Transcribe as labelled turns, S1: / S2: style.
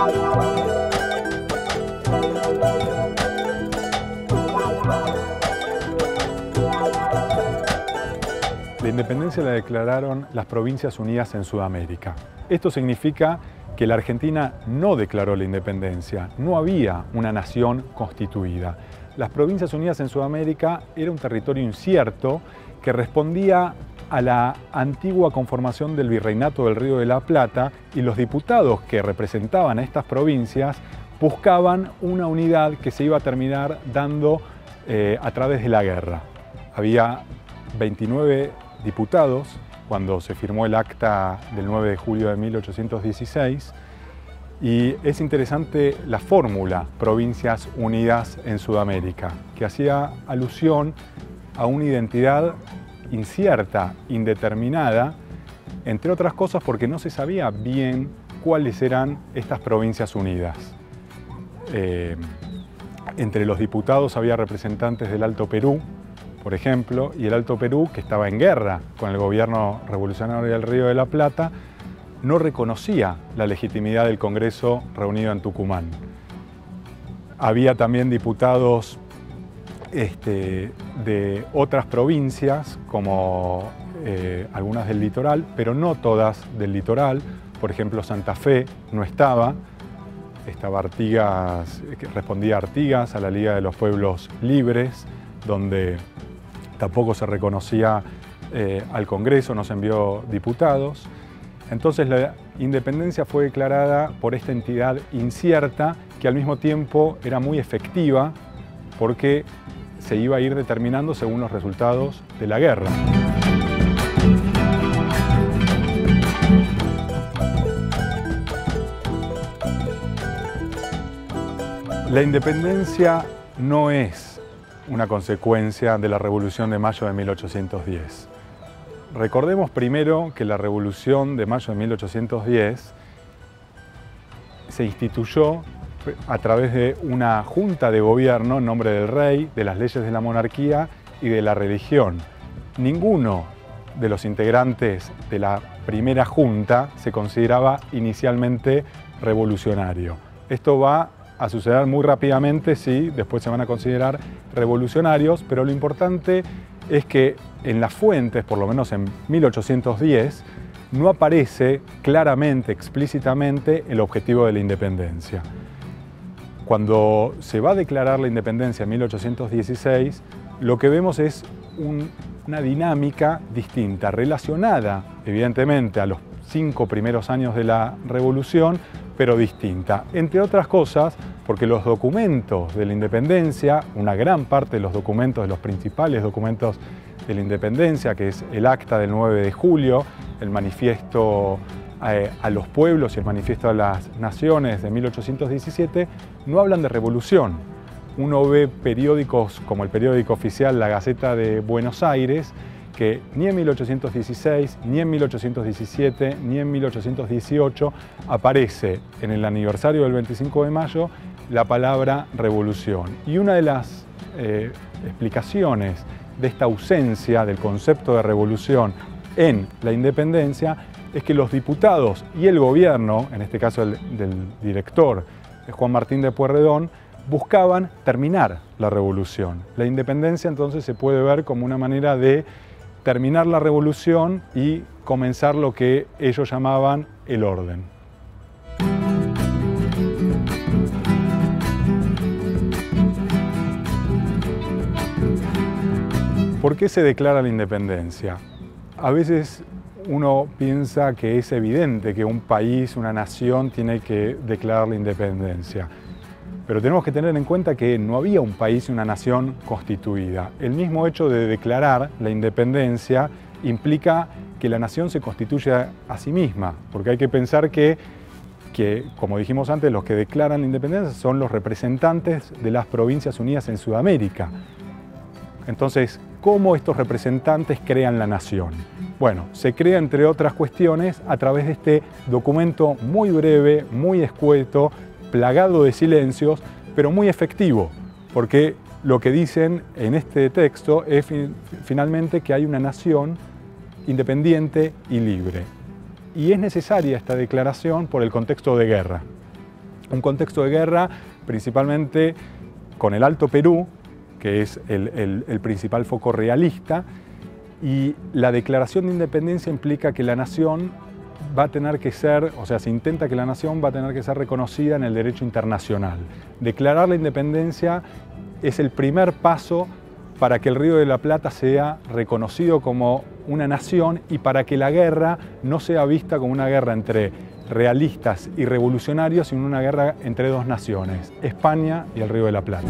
S1: La independencia la declararon las Provincias Unidas en Sudamérica. Esto significa que la Argentina no declaró la independencia, no había una nación constituida. Las Provincias Unidas en Sudamérica era un territorio incierto que respondía a la antigua conformación del Virreinato del Río de la Plata, y los diputados que representaban a estas provincias buscaban una unidad que se iba a terminar dando a través de la guerra. Había 29 diputados cuando se firmó el acta del 9 de julio de 1816, y es interesante la fórmula Provincias Unidas en Sudamérica, que hacía alusión a una identidad incierta, indeterminada, entre otras cosas porque no se sabía bien cuáles eran estas Provincias Unidas. Entre los diputados había representantes del Alto Perú, por ejemplo, y el Alto Perú, que estaba en guerra con el gobierno revolucionario del Río de la Plata, no reconocía la legitimidad del Congreso reunido en Tucumán. Había también diputados de otras provincias, como algunas del litoral, pero no todas del litoral. Por ejemplo, Santa Fe no estaba Artigas, que respondía a Artigas, a la Liga de los Pueblos Libres, donde tampoco se reconocía al Congreso, no se envió diputados. Entonces la independencia fue declarada por esta entidad incierta, que al mismo tiempo era muy efectiva porque se iba a ir determinando según los resultados de la guerra. La independencia no es una consecuencia de la Revolución de Mayo de 1810. Recordemos primero que la Revolución de Mayo de 1810 se instituyó a través de una junta de gobierno en nombre del rey, de las leyes de la monarquía y de la religión. Ninguno de los integrantes de la primera junta se consideraba inicialmente revolucionario. Esto va a suceder muy rápidamente, sí, después se van a considerar revolucionarios, pero lo importante es que en las fuentes, por lo menos en 1810, no aparece claramente, explícitamente, el objetivo de la independencia. Cuando se va a declarar la independencia en 1816, lo que vemos es una dinámica distinta, relacionada evidentemente a los 5 primeros años de la Revolución, pero distinta. Entre otras cosas, porque los documentos de la independencia, una gran parte de los documentos, de los principales documentos de la independencia, que es el acta del 9 de julio, el manifiesto a los pueblos y el manifiesto a las naciones de 1817, no hablan de revolución. Uno ve periódicos como el periódico oficial La Gaceta de Buenos Aires, que ni en 1816, ni en 1817, ni en 1818 aparece en el aniversario del 25 de mayo la palabra revolución. Y una de las explicaciones de esta ausencia del concepto de revolución en la independencia es que los diputados y el gobierno, en este caso del director Juan Martín de Pueyrredón, buscaban terminar la revolución. La independencia entonces se puede ver como una manera de terminar la revolución y comenzar lo que ellos llamaban el orden. ¿Por qué se declara la independencia? A veces uno piensa que es evidente que un país, una nación, tiene que declarar la independencia. Pero tenemos que tener en cuenta que no había un país y una nación constituida. El mismo hecho de declarar la independencia implica que la nación se constituye a sí misma, porque hay que pensar que, como dijimos antes, los que declaran la independencia son los representantes de las Provincias Unidas en Sudamérica. Entonces, ¿cómo estos representantes crean la nación? Bueno, se crea, entre otras cuestiones, a través de este documento muy breve, muy escueto, plagado de silencios, pero muy efectivo, porque lo que dicen en este texto es finalmente que hay una nación independiente y libre. Y es necesaria esta declaración por el contexto de guerra. Un contexto de guerra principalmente con el Alto Perú, que es el principal foco realista, y la declaración de independencia implica que la nación va a tener que ser, o sea, se intenta que la nación va a tener que ser reconocida en el derecho internacional. Declarar la independencia es el primer paso para que el Río de la Plata sea reconocido como una nación y para que la guerra no sea vista como una guerra entre realistas y revolucionarios, sino una guerra entre dos naciones, España y el Río de la Plata.